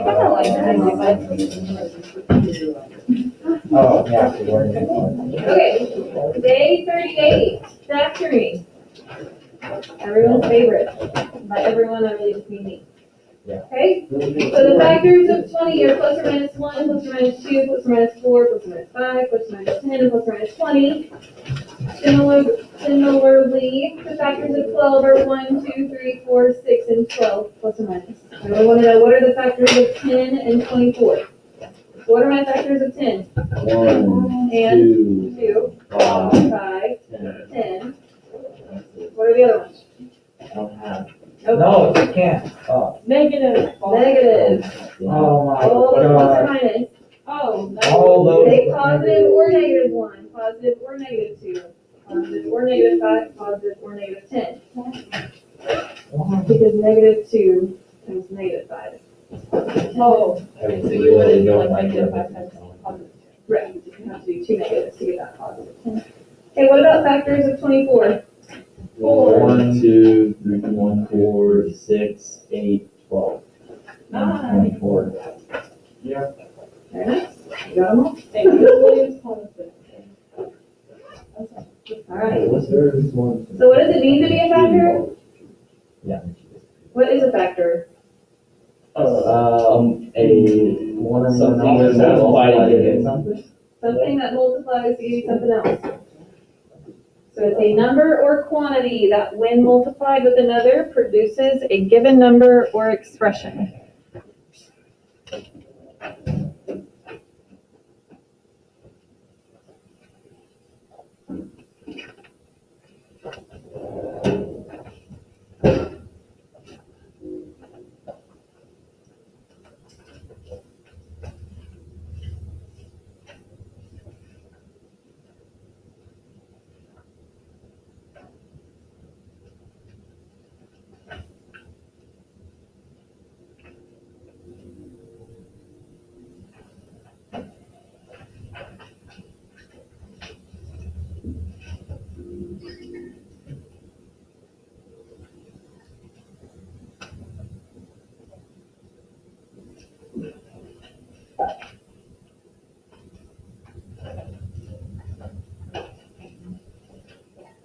Oh, yeah. Okay, day 38, factoring. Everyone's favorite. By everyone, I really just mean me. Yeah. Okay, so the factors of 20 are plus or minus 1, plus or minus 2, plus or minus 4, plus or minus 5, plus or minus 10, and plus or minus 20. Similarly, the factors of 12 are 1, 2, 3, 4, 6, and 12, plus or minus. And we want to know what are the factors of 10 and 24. So what are my factors of 10? 1, And 2, 2, 5, 5, 10. 10. What are the other ones? I don't have. Nope. No, you can't. Oh. Negative. Negative. Oh my All plus or God. minus. Oh. All those. Say positive or negative 1, positive or negative 2, positive or negative 5, positive or negative 10. Because negative 2 times negative 5. Oh. Okay, so You want to do like like negative 5 times positive. Right. You have to do 2 negatives to get that positive 10. Okay, what about factors of 24? 1, 2, 3, 1, 4, 6, 8, 12. 24. Yeah. Very nice. You got them all? Thank you. All right. What's yours? One. So what does it mean to be a factor? Yeah. What is a factor? A one something that multiplied to get something. Something that multiplies to give you something else. So it's a number or quantity that, when multiplied with another, produces a given number or expression.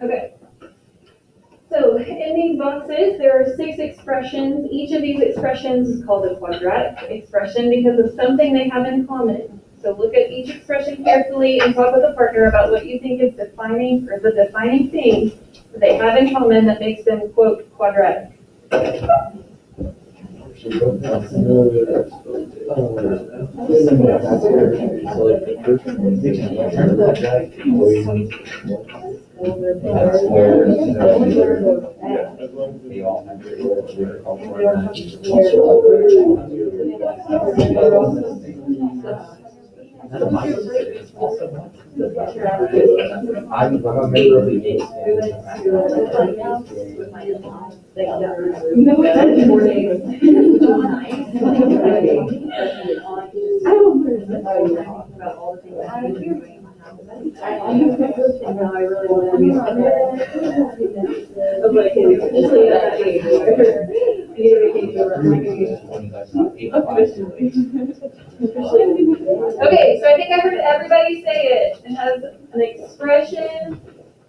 Okay. So in these boxes, there are 6 expressions. Each of these expressions is called a quadratic expression because of something they have in common. So look at each expression carefully and talk with a partner about what you think is defining, or the defining thing that they have in common that makes them, quote, quadratic. I'm a member of the game. Okay, so I think I heard everybody say it. It has an expression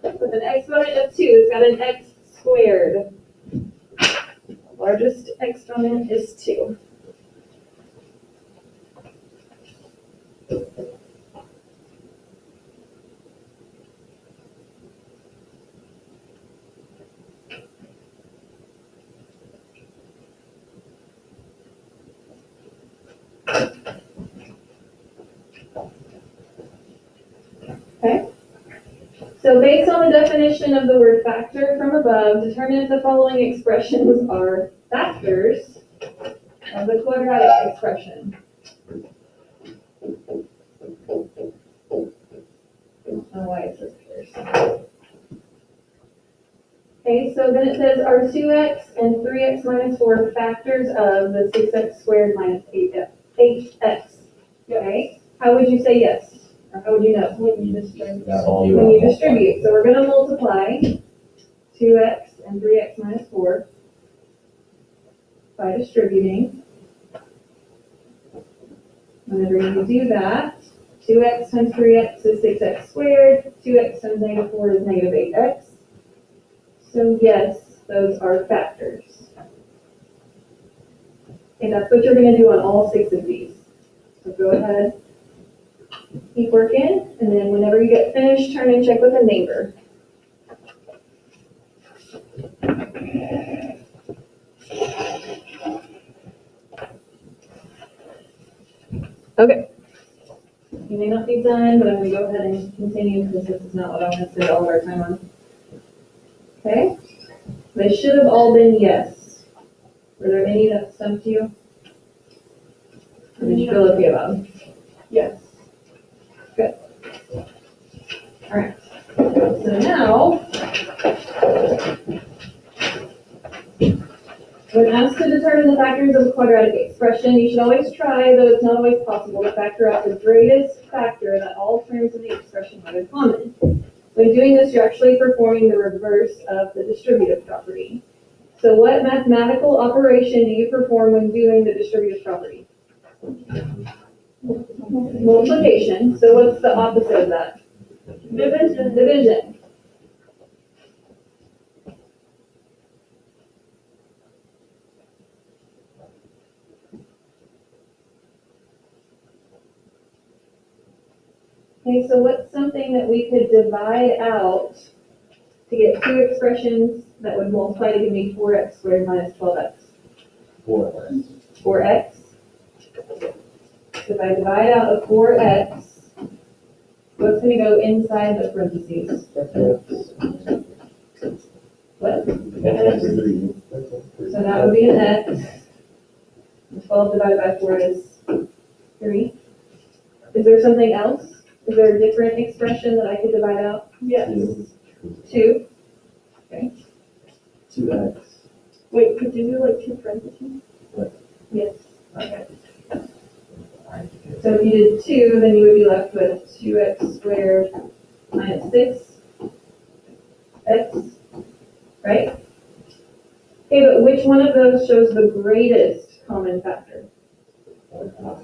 with an exponent of 2. It's got an x squared. Largest exponent is 2. Okay. So based on the definition of the word factor from above, determine if the following expressions are factors of the quadratic expression. Oh, why it says here. Okay, so then it says, are 2x and 3x minus 4 factors of the 6x squared minus 8x? Okay, how would you say yes? Or how would you know? When you distribute. When you distribute. So we're going to multiply 2x and 3x minus 4 by distributing. Whenever you do that, 2x times 3x is 6x squared, 2x times negative 4 is negative 8x. So yes, those are factors. And that's what you're going to do on all 6 of these. So go ahead, keep working, and then whenever you get finished, turn and check with a neighbor. Okay. You may not be done, but I'm going to go ahead and continue because this is not what I want to spend all of our time on. Okay? They should have all been yes. Were there any that stumped you? Or did you feel okay about them? Yes. Good. All right. So now, when asked to determine the factors of a quadratic expression, you should always try, though it's not always possible, to factor out the greatest factor that all terms of the expression have in common. When doing this, you're actually performing the reverse of the distributive property. So what mathematical operation do you perform when doing the distributive property? Multiplication. So what's the opposite of that? Division. Division. Okay, so what's something that we could divide out to get 2 expressions that would multiply to give me 4x squared minus 12x? 4x. 4x. So if I divide out a 4x, what's going to go inside the parentheses? What? That's 3. So that would be an x. And 12 divided by 4 is 3. Is there something else? Is there a different expression that I could divide out? Yes. 2. 2x. Wait, could you do like 2 parentheses? Yes. Okay. So if you did 2, then you would be left with 2x squared minus 6x, right? Okay, but which one of those shows the greatest common factor? The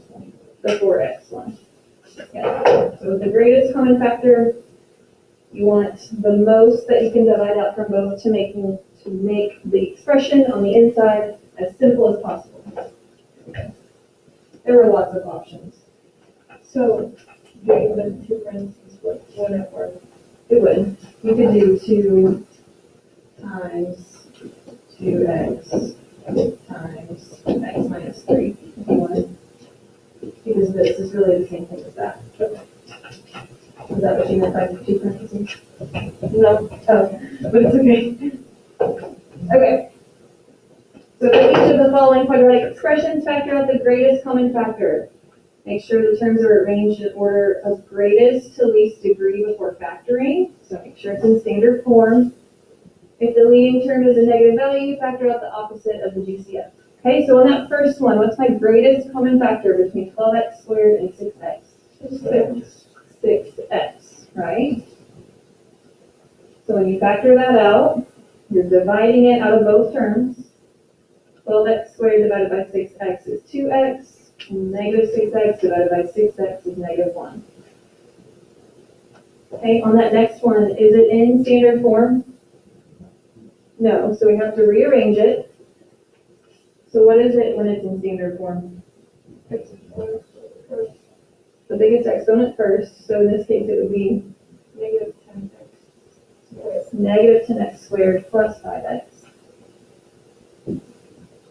4x one. Yeah. So with the greatest common factor, you want the most that you can divide out from both to make the expression on the inside as simple as possible. There were lots of options. So, doing the 2 parentheses wouldn't work. It would. You could do 2 times 2x times x minus 3 if you wanted. Because this is really the same thing as that. Is that what you meant by 2 parentheses? No. Oh, but it's okay. Okay. So for each of the following quadratic expressions, factor out the greatest common factor. Make sure the terms are arranged in order of greatest to least degree before factoring. So make sure it's in standard form. If the leading term is a negative value, factor out the opposite of the GCF. Okay, so on that first one, what's my greatest common factor between 12x squared and 6x? 6x, right? So when you factor that out, you're dividing it out of both terms. 12x squared divided by 6x is 2x, and negative 6x divided by 6x is negative 1. Okay, on that next one, is it in standard form? No, so we have to rearrange it. So what is it when it's in standard form? The biggest exponent first, so in this case it would be Negative 10x. negative 10x squared plus 5x.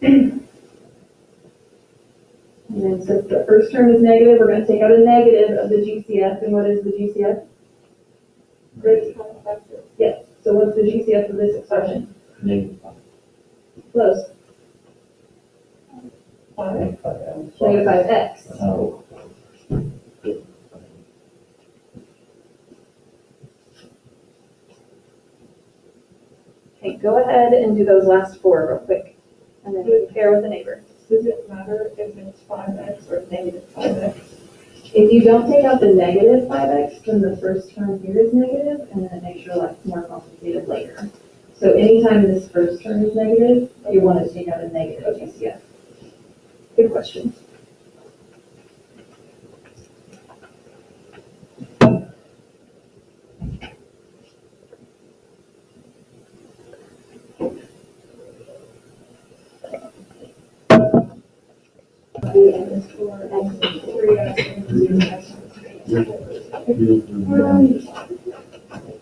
And then since the first term is negative, we're going to take out a negative of the GCF. And what is the GCF? Greatest common factor. Yes. So what's the GCF of this expression? Negative Close. 5. Negative 5x. Oh. Okay, go ahead and do those last 4 real quick. And then compare with the neighbor. Does it matter if it's 5x or negative 5x? If you don't take out the negative 5x, then the first term here is negative, and then it makes your life more complicated later. So anytime this first term is negative, you want to take out a negative GCF. Good question. is for three x and two x.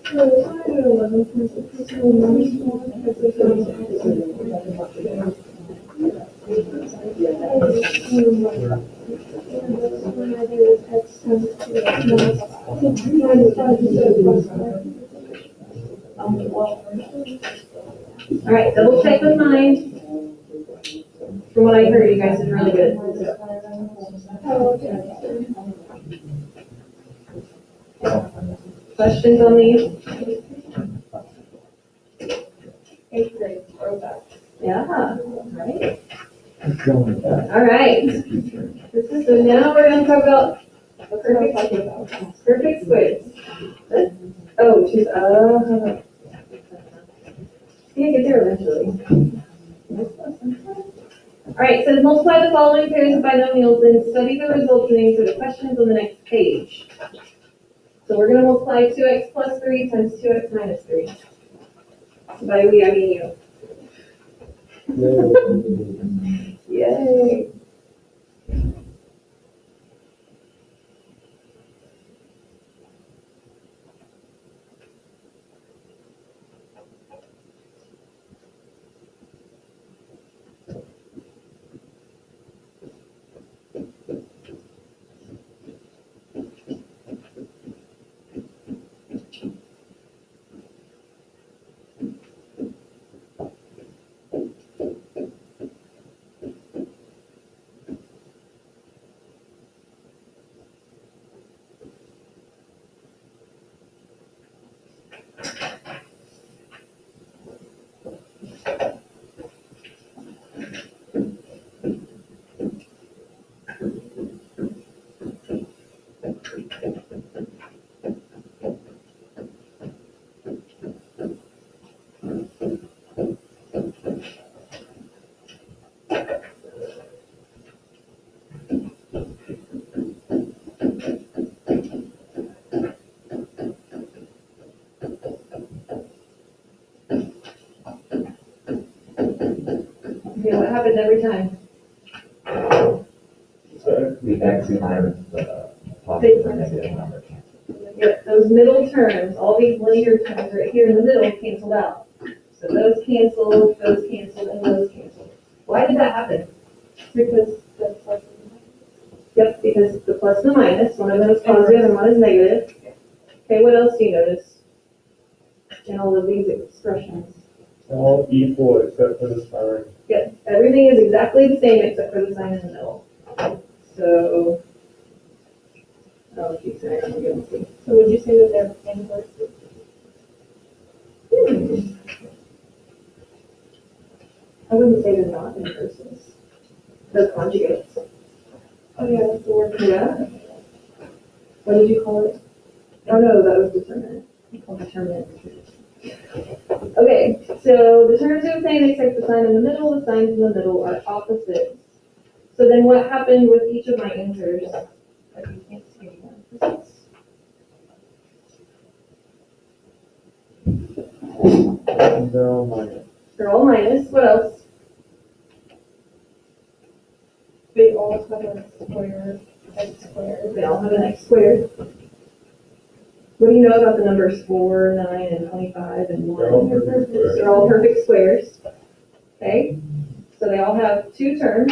So it's not an 11 points, it's a minus one, because it's All right, double check with mine. From what I heard, you guys did really good. Questions on these? eighth grade, throwback. Yeah, right. All right. So now we're gonna talk about perfect squares. Oh, she's, can't get there eventually. All right, so multiply the following pairs of binomials and study the results and answer the questions on the next page. So we're gonna multiply 2x plus 3 times 2x minus 3. By we, I mean you. Yay. Okay, what happens every time? The X minus the positive or negative number. Yep, those middle terms, all these linear terms right here in the middle canceled out. So those canceled, and those canceled. Why did that happen? Because the plus. Yep, because the plus and the minus, one of them is positive and one is negative. Okay, what else do you notice in all of these expressions? All equal except for the sign. Yep, everything is exactly the same except for the sign in the middle. So, oh, geez, I don't know, let's see. So would you say that they're inverses? I wouldn't say they're not inverses. They're conjugates. Oh, yeah, that's the word. Yeah. What did you call it? Oh, no, that was determinant. You called determinant. Okay, so the terms are the same except the sign in the middle. The signs in the middle are opposites. So then what happened with each of my answers? You can't see anyone. And they're all minus. They're all minus. What else? They all have a square, x squared. They all have an x squared. What do you know about the numbers 4, 9, and 25, and 1? They're all perfect squares. They're all perfect squares. Okay? So they all have two terms.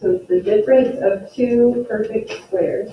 So it's the difference of two perfect squares.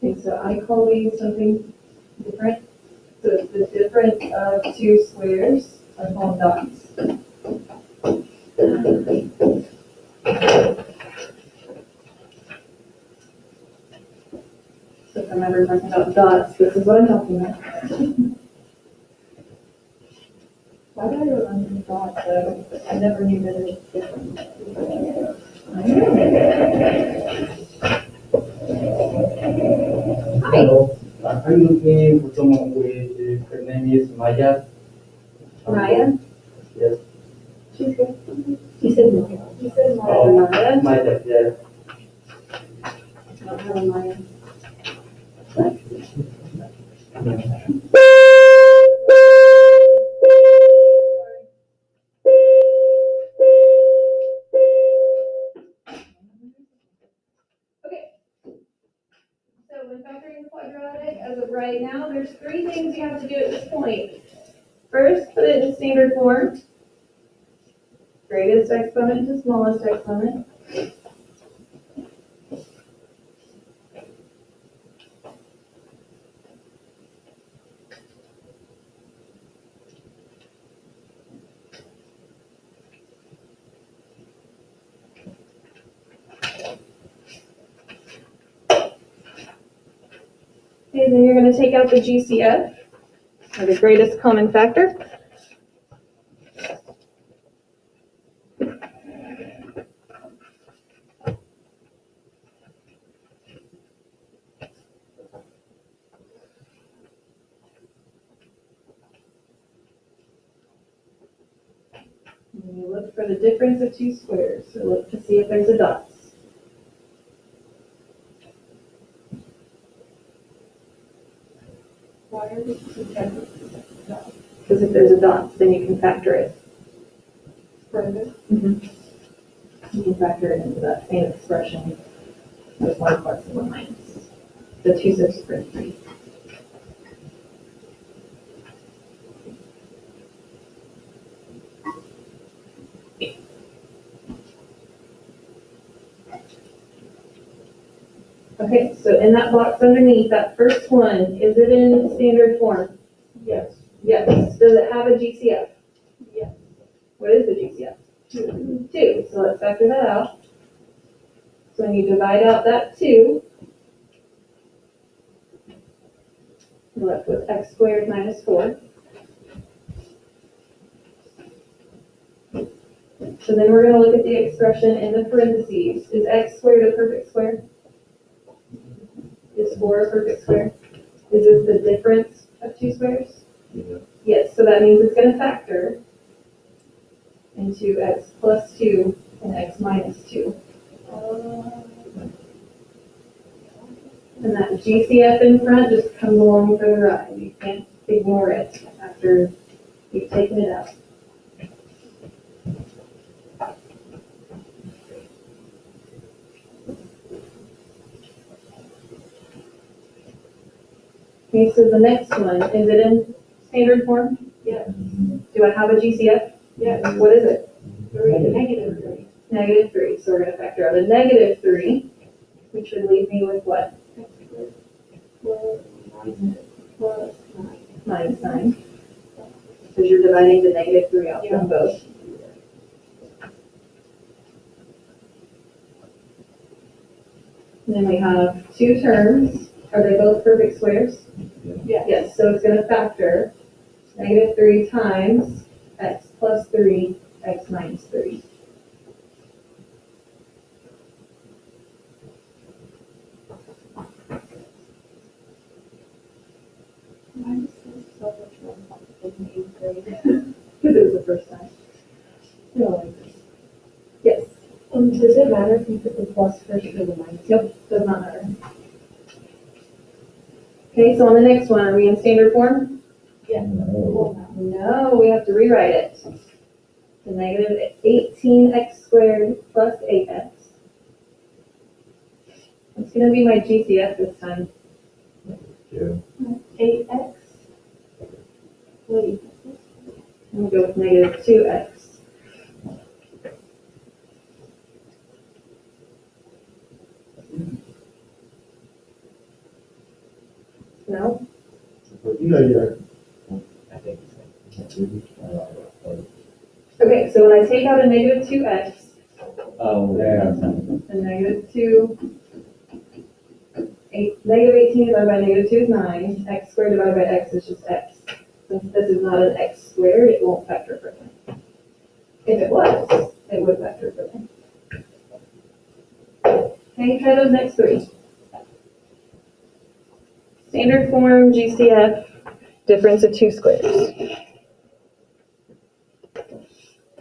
Okay, so I call these something different. So it's the difference of two squares. I call them dots. So for my remember talking about dots, this is what I'm talking about. Why do I remember the thought though? I never knew that it was different. Hello, I'm looking for someone with, her name is Maya. Maya? Yes. She's good. You said Maya. You said my. Oh, Maya? Maya, yeah. I don't have a Maya. Okay. So when factoring quadratic, as of right now, there's three things you have to do at this point. First, put it in standard form. Greatest exponent to smallest exponent. Okay, then you're going to take out the GCF, or the greatest common factor. And you look for the difference of two squares, so look to see if there's a dot. Why are we together? Because if there's a dot, then you can factor it. Further. You can factor it into that same expression with 1 plus and 1 minus. The 2 subsequent 3. Okay, so in that box underneath, that first one, is it in standard form? Yes. Yes. Does it have a GCF? Yes. What is the GCF? 2. So let's factor that out. So when you divide out that 2, you're left with x squared minus 4. So then we're going to look at the expression in the parentheses. Is x squared a perfect square? Is 4 a perfect square? Is this the difference of two squares? Yeah. Yes, so that means it's going to factor into x plus 2 and x minus 2. And that GCF in front just comes along for the ride. You can't ignore it after you've taken it out. Okay, so the next one, is it in standard form? Yes. Do I have a GCF? Yes. What is it? 3, negative 3. Negative 3. So we're going to factor out a negative 3, which would leave me with what? Plus 9. Minus 9. Because you're dividing the negative 3 out from both. And then we have two terms. Are they both perfect squares? Yes. Yes, so it's going to factor negative 3 times x plus 3, x minus 3. Mine is so much more complicated in 8th grade. Because it was the first time. No. Yes. Does it matter if you put the plus first or the minus? Nope, does not matter. Okay, so on the next one, are we in standard form? Yes. No. No, we have to rewrite it. The negative 18x squared plus 8x. It's going to be my GCF this time. Yeah. 8x. What do you think? I'm going to go with negative 2x. No? Yeah. I think it's Okay, so when I take out a negative 2x, oh, yeah. a negative 2, Negative 18 divided by negative 2 is 9. X squared divided by x is just x. Since this is not an x squared, it won't factor further. If it was, it would factor further. Okay, try those next three. Standard form, GCF, difference of two squares.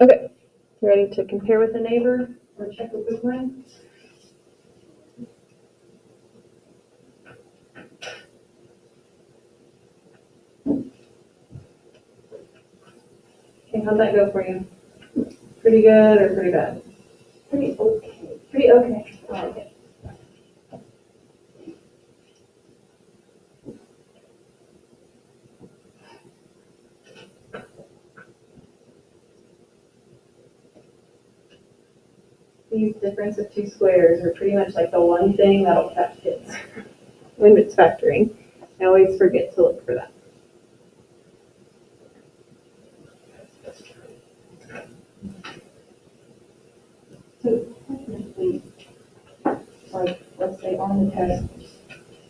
Okay, you ready to compare with the neighbor or check with this one? Okay, how'd that go for you? Pretty good or pretty bad? Pretty okay. Pretty okay. I like it. These difference of two squares are pretty much like the one thing that'll catch kids when it's factoring. I always forget to look for that. So technically, like, let's say on the test,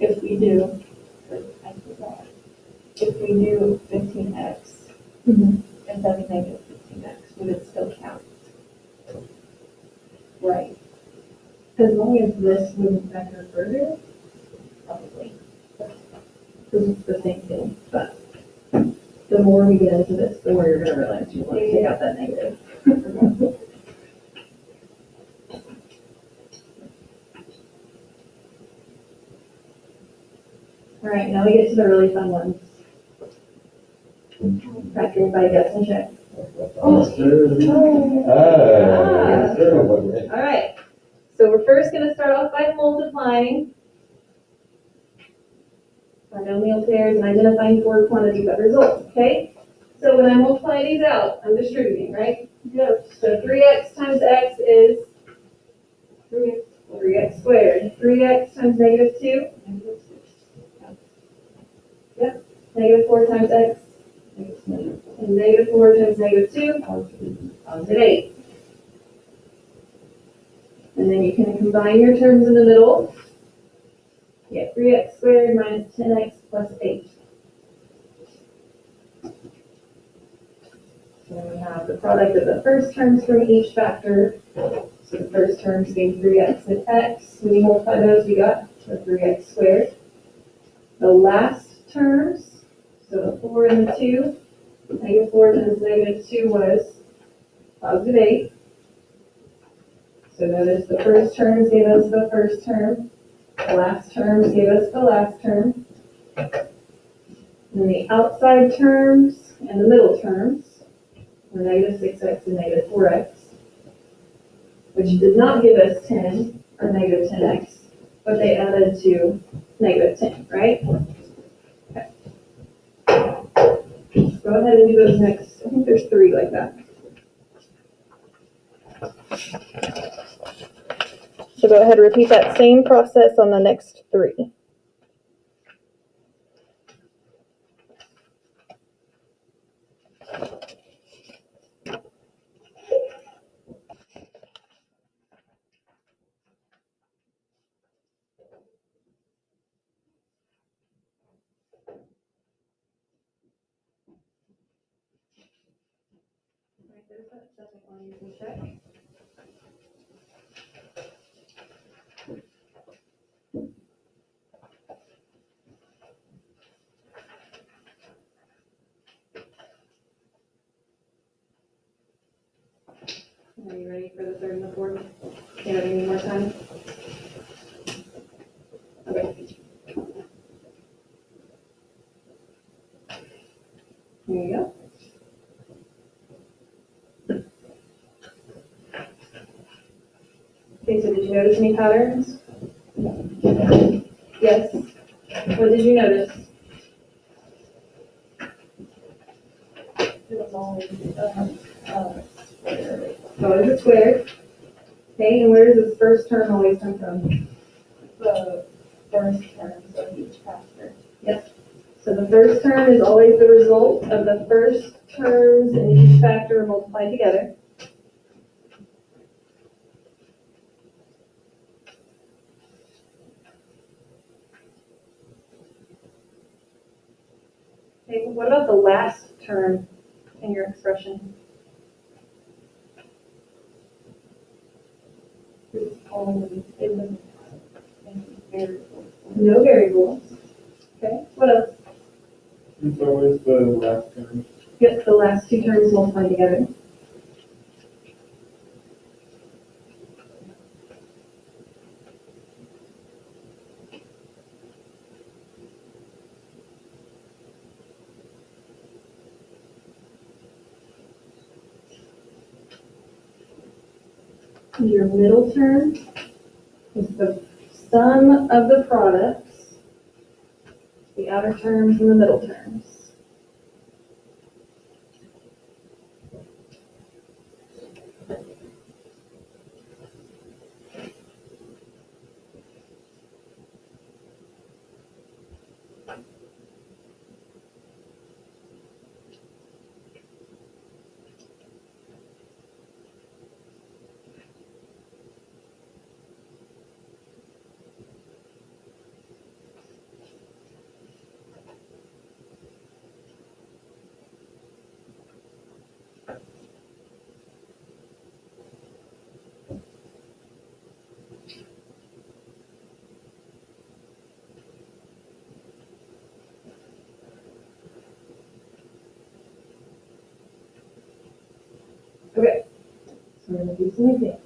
if we do, I forgot, if we do 15x instead of negative 15x, would it still count? Right. As long as this wouldn't factor further, probably. Because it's the same thing, but the more we get into this, the more you're gonna realize you want to take out that negative. All right, now we get to the really fun ones. Factoring by guess and check. Yes, sir. All right, so we're first going to start off by multiplying binomial pairs and identifying four quantities that result, okay? So when I multiply these out, I'm distributing, right? Yes. So 3x times x is 3x squared. 3x times negative 2, negative 4 times x, and negative 4 times negative 2, positive 8. And then you can combine your terms in the middle. You get 3x squared minus 10x plus 8. So we have the product of the first terms from each factor. So the first terms being 3x and x. When you multiply those, we got the 3x squared. The last terms, so the 4 and the 2, negative 4 times negative 2 was positive 8. So notice the first terms gave us the first term, the last terms gave us the last term. And then the outside terms and the middle terms were negative 6x and negative 4x, which did not give us 10 or negative 10x, but they added to negative 10, right? Okay. Go ahead and do those next. I think there's 3 like that. So go ahead and repeat that same process on the next 3. There's that second one you can check. Are you ready for the third and the fourth? Do you have any more time? Okay. Here you go. Okay, so did you notice any patterns? Yes. What did you notice? It was always, square. Always a square. Okay, and where does this first term always come from? The first terms of each factor. So the first term is always the result of the first terms in each factor multiplied together. Okay, what about the last term in your expression? It's always, it doesn't have any variables. No variables. Okay, what else? It's always the last term. Get the last two terms multiplied together. Your middle term is the sum of the products, the outer terms and the middle terms. Okay, so we're going to do some examples.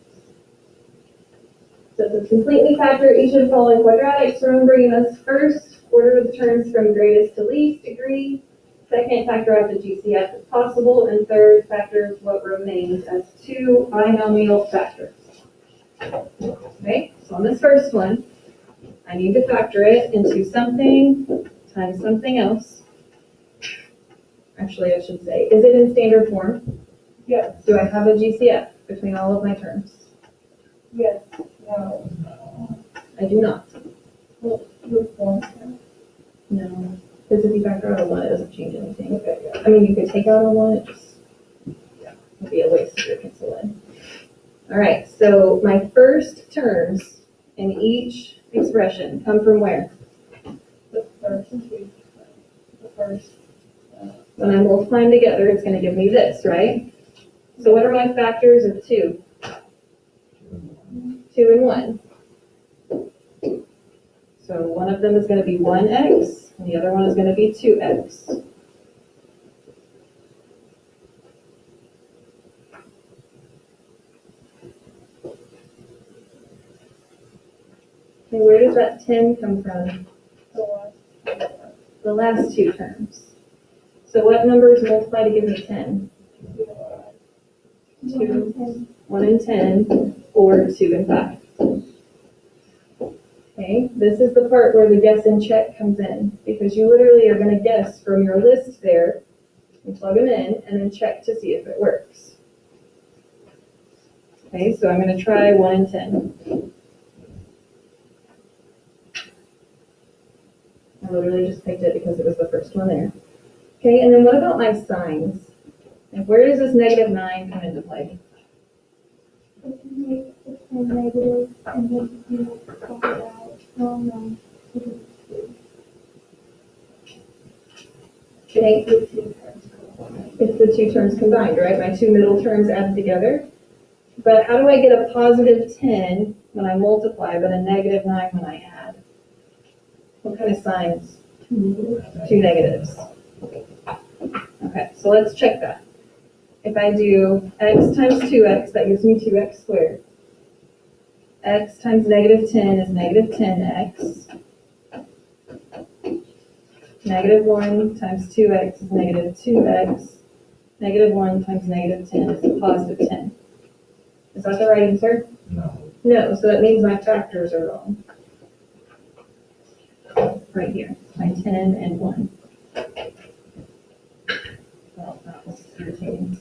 So to completely factor each of the following quadratics, remember you must first order the terms from greatest to least degree, second, factor out the GCF if possible, and third, factor what remains as two binomial factors. Okay, so on this first one, I need to factor it into something times something else. Actually, I should say, is it in standard form? Yes, Do I have a GCF between all of my terms? yes, no. I do not. Well, the form term. No, because if you factor out a one, it doesn't change anything. Okay, I mean, you could take out a one, it just, would be a waste of your pencil in. All right, so my first terms in each expression come from where? The first two, the first, When I multiply them together, it's gonna give me this, right? So what are my factors of two? 2 and 1. So one of them is gonna be 1x, and the other one is gonna be 2x. Okay, where does that 10 come from? the last, The last two terms. So what numbers multiply to give me 10? 2, 1 and 10, or 2 and 5. Okay, this is the part where the guess and check comes in, because you literally are going to guess from your list there and plug them in and then check to see if it works. Okay, so I'm going to try 1 and 10. I literally just picked it because it was the first one there. Okay, and then what about my signs? Like, where does this -9 come into play? if you make it a negative, and then you swap it out, no, Okay, the two terms. it's the two terms combined, right? My two middle terms added together. But how do I get a positive 10 when I multiply, but a -9 when I add? What kind of signs? Two negatives. Okay, so let's check that. If I do x times 2x, that gives me 2x squared. X times -10 is -10x. -1 times 2x is -2x. -1 times -10 is a positive 10. Is that the right answer? No. No, so that means my factors are wrong. Right here, my 10 and 1. Well, that was irritating.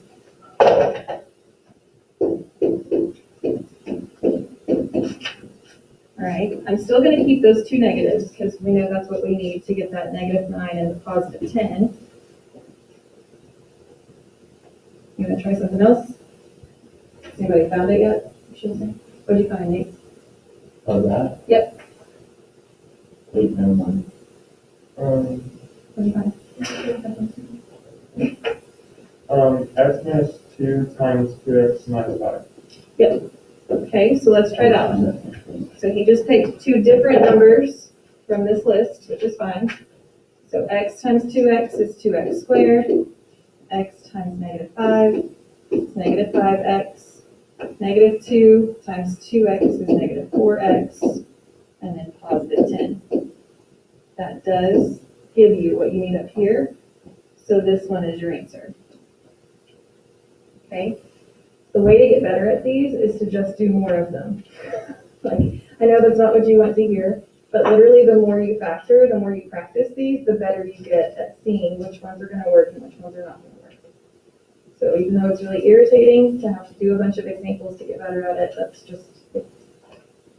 All right, I'm still going to keep those two negatives because we know that's what we need to get that -9 and the positive 10. You going to try something else? Has anybody found it yet? Should say. What did you find, Nate? Oh, that? Yep. Wait, never mind. What did you find? x minus 2 times 2x minus 5. Okay, so let's try that one. So he just picked two different numbers from this list, which is fine. So x times 2x is 2x squared. X times negative 5 is negative 5x. Negative 2 times 2x is negative 4x. And then positive 10. That does give you what you need up here. So this one is your answer. Okay? The way to get better at these is to just do more of them. Like, I know that's not what you want to hear, but literally the more you factor, the more you practice these, the better you get at seeing which ones are going to work and which ones are not going to work. So even though it's really irritating to have to do a bunch of examples to get better at it,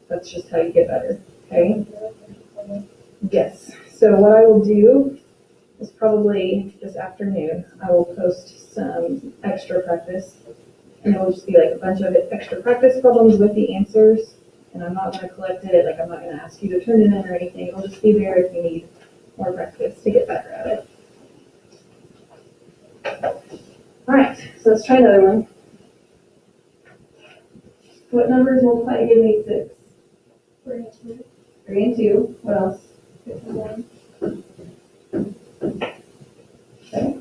that's just how you get better, okay? Yes, so what I will do is probably this afternoon, I will post some extra practice. And it will just be like a bunch of extra practice problems with the answers. And I'm not going to collect it, like I'm not going to ask you to turn it in or anything. It'll just be there if you need more practice to get better at it. All right, so let's try another one. What numbers multiply to give me 6? 3 and 2. 3 and 2. What else? 6 and 1. Okay.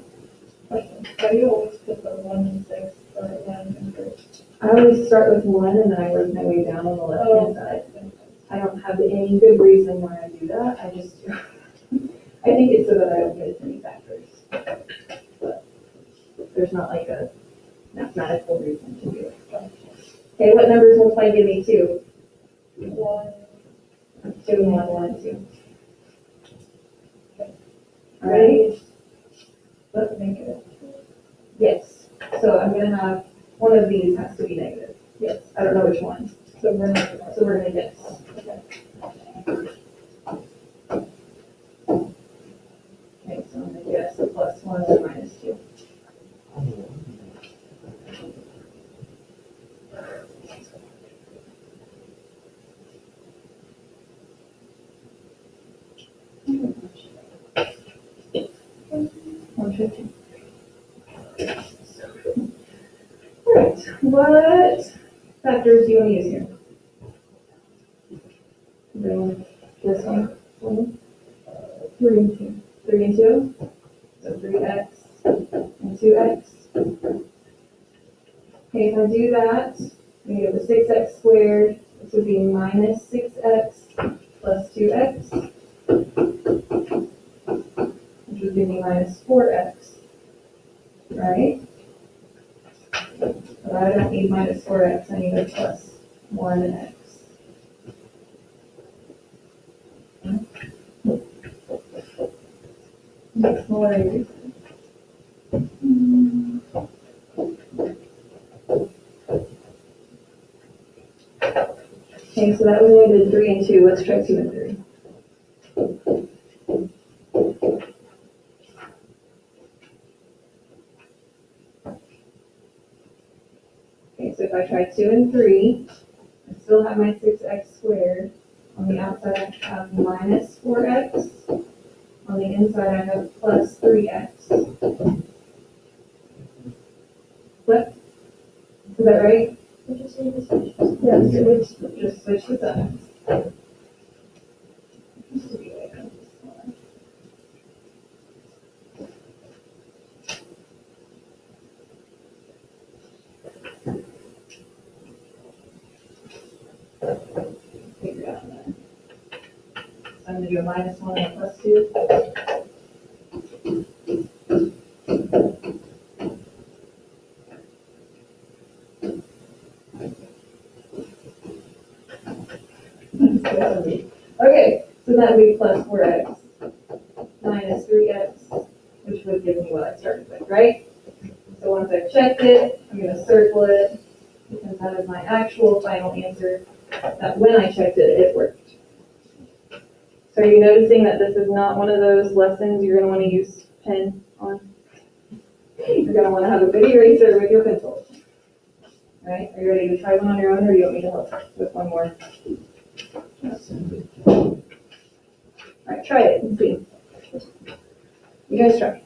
Why do you always put the 1 and 6 or 1 and 3? I always start with 1 and then I work my way down on the left-hand side. Okay. I don't have any good reason why I do that. I just do. I think it's so that I don't get as many factors. But there's not like a mathematical reason to do it. Okay, what numbers multiply to give me 2? 1. 2 and 1, 1 and 2. All right? Let's make it. Yes. So I'm going to have one of these has to be negative. Yes. I don't know which one. So we're not. So we're going to guess. Okay. Okay, so I'm going to guess a plus 1 and a minus 2. All right, what factors do you want to use here? This one? 3 and 2. 3 and 2? So 3x and 2x. Okay, if I do that, we get the 6x squared, this would be minus 6x plus 2x, which would give me minus 4x, right? But I don't need minus 4x, I need a plus 1x. Makes more easy. Okay, so that was when we did 3 and 2. Let's try 2 and 3. Okay, so if I try 2 and 3, I still have my 6x squared. On the outside, I have minus 4x. On the inside, I have plus 3x. What? Is that right? We just need to switch. Yeah, so just switch the sides. Figure it out then. So I'm going to do a minus 1 and a plus 2. Okay, so that would be plus 4x minus 3x, which would give me what I started with, right? So once I've checked it, I'm going to circle it, because that is my actual final answer, that when I checked it, it worked. So are you noticing that this is not one of those lessons you're going to want to use pen on? You're going to want to have a good eraser with your pencil. All right, are you ready to try one on your own, or do you want me to help with one more? All right, try it and see. You guys try.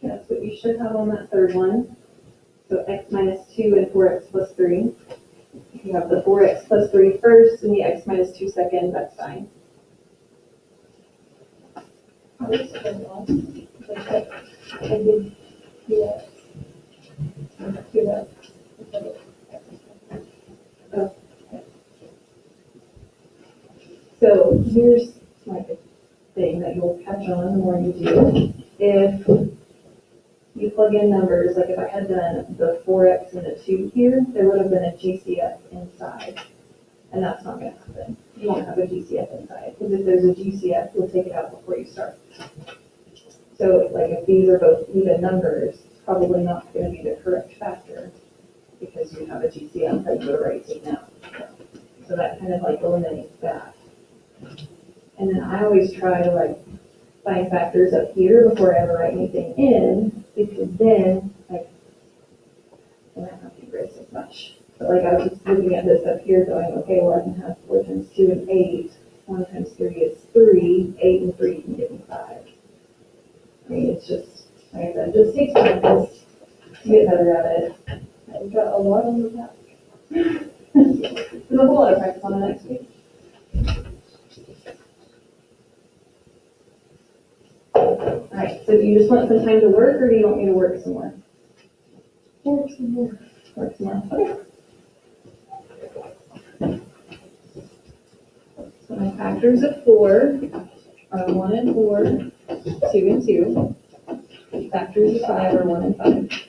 That's what you should have on that third one. So x minus 2 and 4x plus 3. If you have the 4x plus 3 first and the x minus 2 second, that's fine. How is it going? Like, I did, yeah. Do that. So here's like a thing that you'll catch on the more you do. If you plug in numbers, like if I had done the 4x and the 2 here, there would have been a GCF inside. And that's not going to happen. You won't have a GCF inside. Because if there's a GCF, you'll take it out before you start. So like if these are both even numbers, it's probably not going to be the correct factor because you have a GCF that you would already taken out. So that kind of like eliminates that. And then I always try to like find factors up here before I ever write anything in, because then like I don't have to erase as much. But like I was just looking at this up here going, okay, well I can have 4 times 2 and 8. 1 times 3 is 3. 8 and 3 can give me 5. I mean, it's just, like I said, it just takes practice to get better at it. I've got a lot on the back. There's a whole lot of practice on the next week. All right, so do you just want some time to work, or do you want me to work some more? Work some more. Work some more. Okay. So my factors of 4 are 1 and 4, 2 and 2. Factors of 5 are 1 and 5.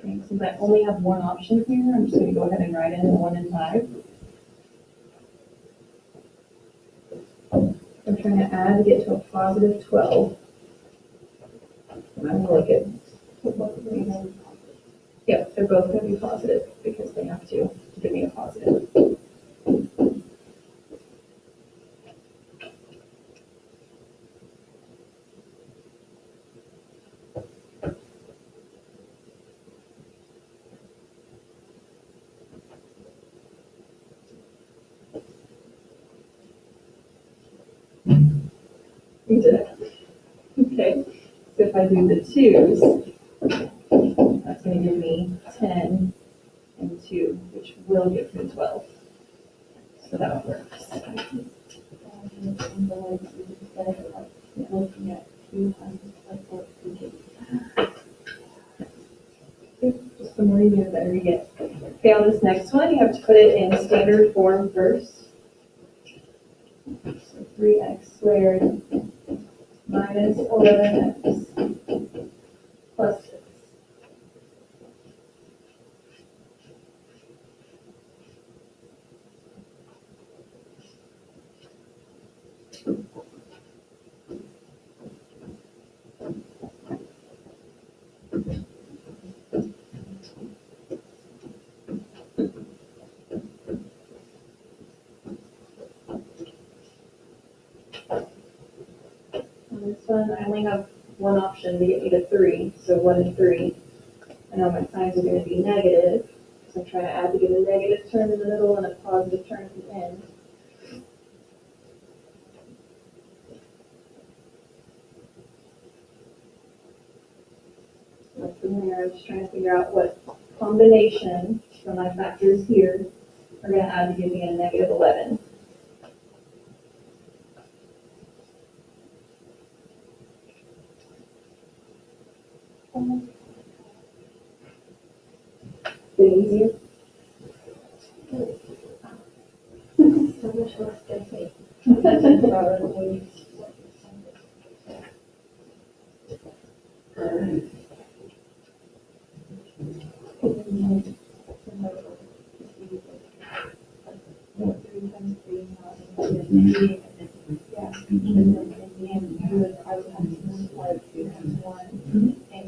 Okay, since I only have one option here, I'm just going to go ahead and write in 1 and 5. I'm trying to add to get to a positive 12. And I'm going to look at both of these. Yep, they're both going to be positive because they have to give me a positive. You did it. Okay, so if I do the 2s, that's going to give me 10 and 2, which will give me 12. So that works. Looking at 2 times like what we did. Just the more you do, the better you get. Okay, on this next one, you have to put it in standard form first. So 3x squared minus 11x plus 6. On this one, I only have one option to get me to 3, so 1 and 3. I know my signs are gonna be negative, so I'm trying to add to get a negative turn in the middle and a positive turn at the end. So from there, I'm just trying to figure out what combination from my factors here are gonna add to give me a negative 11. Bit easier? So much less guessing. Yeah, and then in the end, I would have to multiply 2 times 1, and,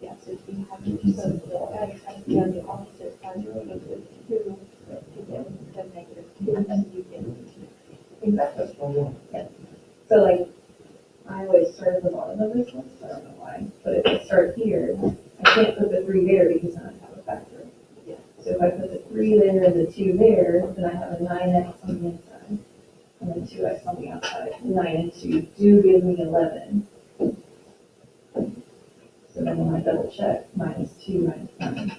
yeah, so you have to, so the x has to be on the opposite side of the 2 to get the negative 2, and you get Exactly. Yeah. So like, I always start at the bottom of this list, I don't know why, but if I start here, I can't put the 3 there because then I have a factor. Yeah. So if I put the 3 there and the 2 there, then I have a 9x on the inside, and then 2x on the outside. 9 and 2 do give me 11. So then when I double check, -2 minus 9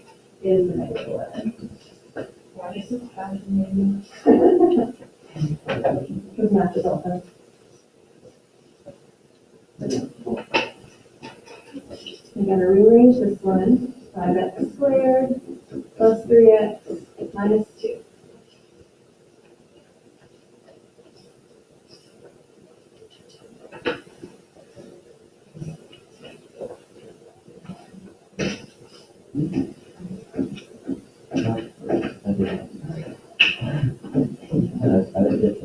is the negative 11. why is it fascinating? Because math is often. I'm gonna rearrange this one, 5x squared plus 3x minus 2. I did. I did it.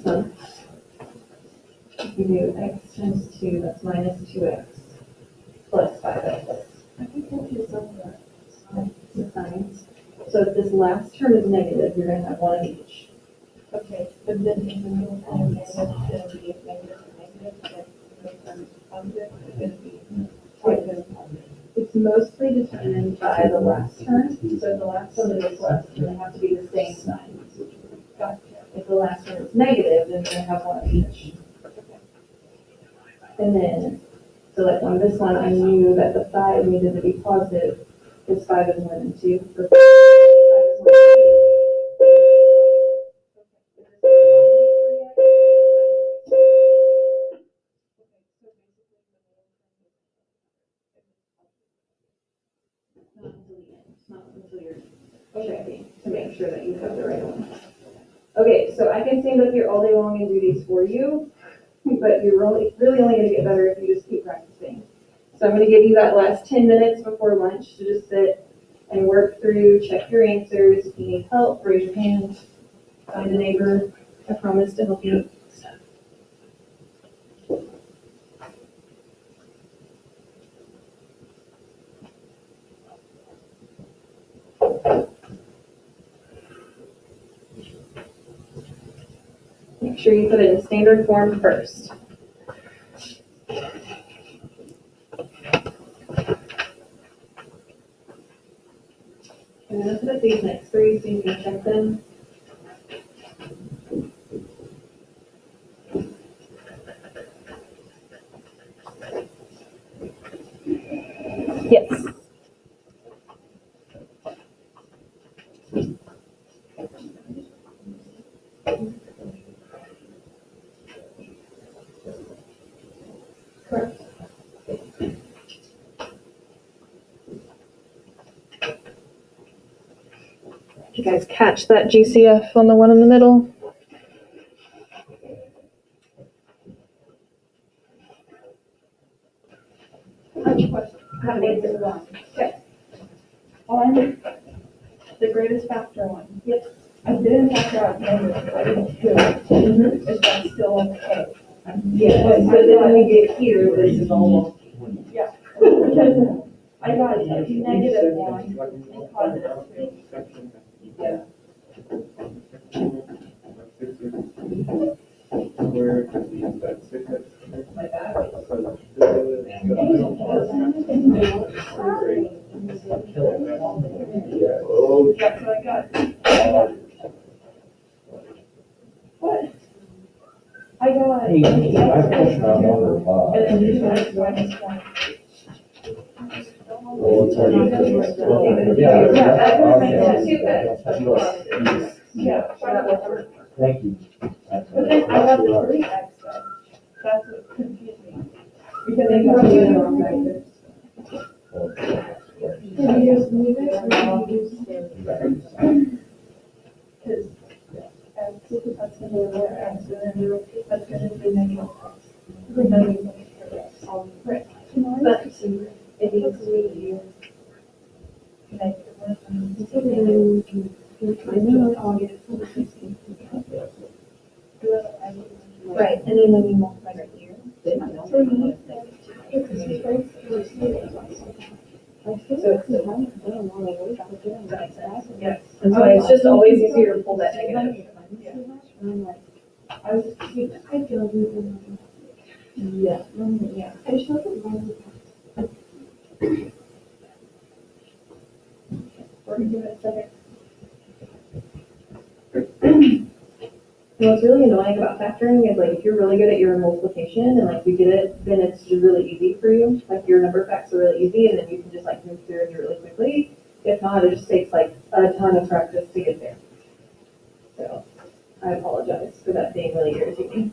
So if you do x times 2, that's minus 2x plus 5x. I think that is on The signs. So if this last term is negative, you're gonna have one of each. okay, but then in the middle column, it's going to be negative and negative, and then positive, it's going to be positive and positive. It's mostly determined by the last term. So if the last one is plus, then they have to be the same sign. Gotcha. If the last one is negative, then you're gonna have one of each. And then, so like on this one, I knew that the 5 needed to be positive, because 5 is more than 2. For 5 is more than 2. If this is minus 3x, not until the end, not until you're checking to make sure that you have the right one. Okay, so I can stand up here all day long and do these for you, but you're really only gonna get better if you just keep practicing. So I'm gonna give you that last 10 minutes before lunch to just sit and work through, check your answers. If you need help, raise your hand, find a neighbor. I promise to help you. Make sure you put it in standard form first. I'm gonna put up these next 3 so you can check them. Yes. Correct. Did you guys catch that GCF on the one in the middle? I have a question. I have an answer. Okay. On the greatest factor one. Yes. I didn't factor out negative, I didn't do it. Is that still okay? Yes, but then when we get here, this is all. Yeah. Because I got a negative one and positive two. Yeah. Like that. Oh, That's what I got. What? I got. Hey, I have a question on number And five. then you guys minus one. Oh, it's already. Yeah, that was Okay. my two X. Yeah. Thank you. But then I got the three X though. That's what confused me. Because I got the wrong factors. Can you just move it or do you use Because that's gonna be more X and then that's gonna be negative X. Then we look at the rest. Right. But it needs to be. Negative one. I know, August. Right, and then when you multiply right here. Yes. And so it's just always easier to pull that negative. I was, I feel. Yeah. Yeah. I just wasn't. We're gonna give it a second. And what's really annoying about factoring is like if you're really good at your multiplication and like you get it, then it's just really easy for you. Like your number facts are really easy and then you can just like move through it really quickly. If not, it just takes like a ton of practice to get there. So I apologize for that being really irritating.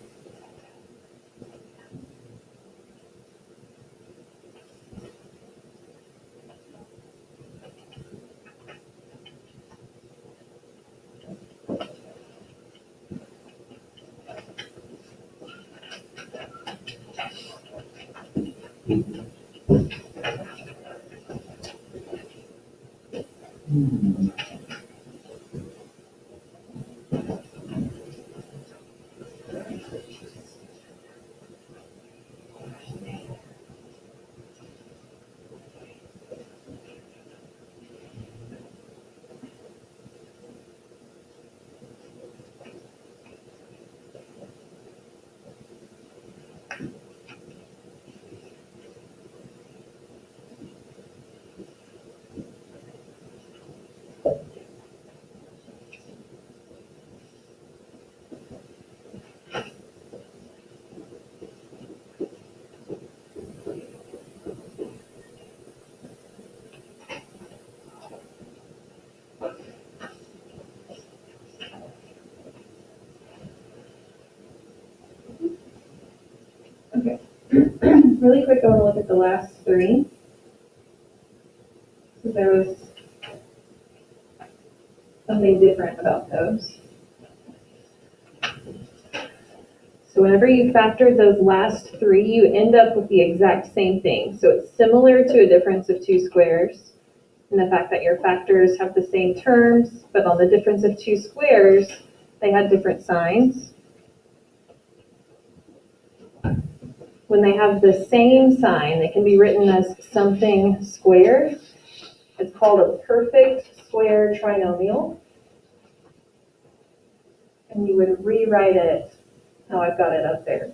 Really quick, I want to look at the last three. So there was something different about those. So whenever you factor those last three, you end up with the exact same thing. So it's similar to a difference of two squares. And the fact that your factors have the same terms, but on the difference of two squares, they had different signs. When they have the same sign, they can be written as something squared. It's called a perfect square trinomial. And you would rewrite it how I've got it up there.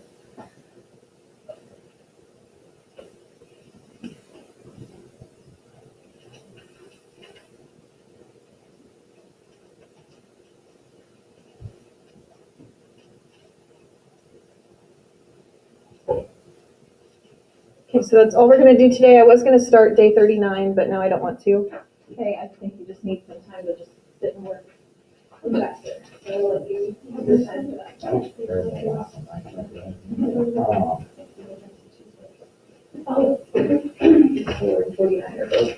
Okay, so that's all we're gonna do today. I was gonna start day 39, but now I don't want to. Okay, I think you just need some time to just sit and work faster. So I'll let you have the time for that. There's the last one, I can't do it. Oh, 49 or both.